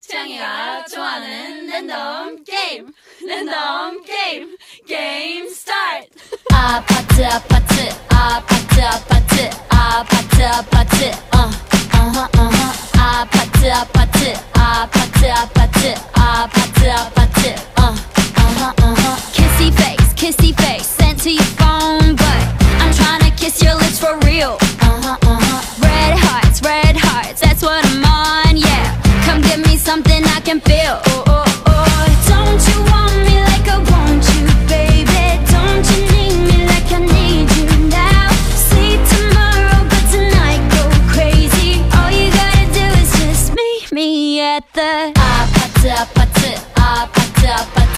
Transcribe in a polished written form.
채영이가 좋아하는 랜덤 게임 게임 스타트. 아파트 아파트 아파트 아파트 아파트 아파트 아파트 아파트 아파트 아파트 아파트 아파트 kissy face sent to your phone, but I'm trying to kiss your lips for real. Red hearts, that's what I'm on, yeah. Come give me something I can feel.